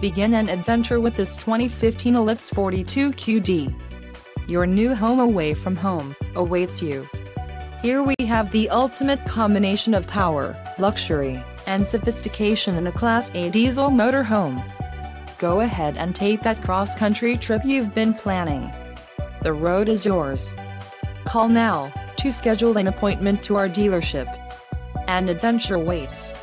Begin an adventure with this 2015 Ellipse 42QD. Your new home away from home awaits you. Here we have the ultimate combination of power, luxury, and sophistication in a Class A diesel motorhome. Go ahead and take that cross-country trip you've been planning. The road is yours. Call now to schedule an appointment to our dealership. An adventure waits.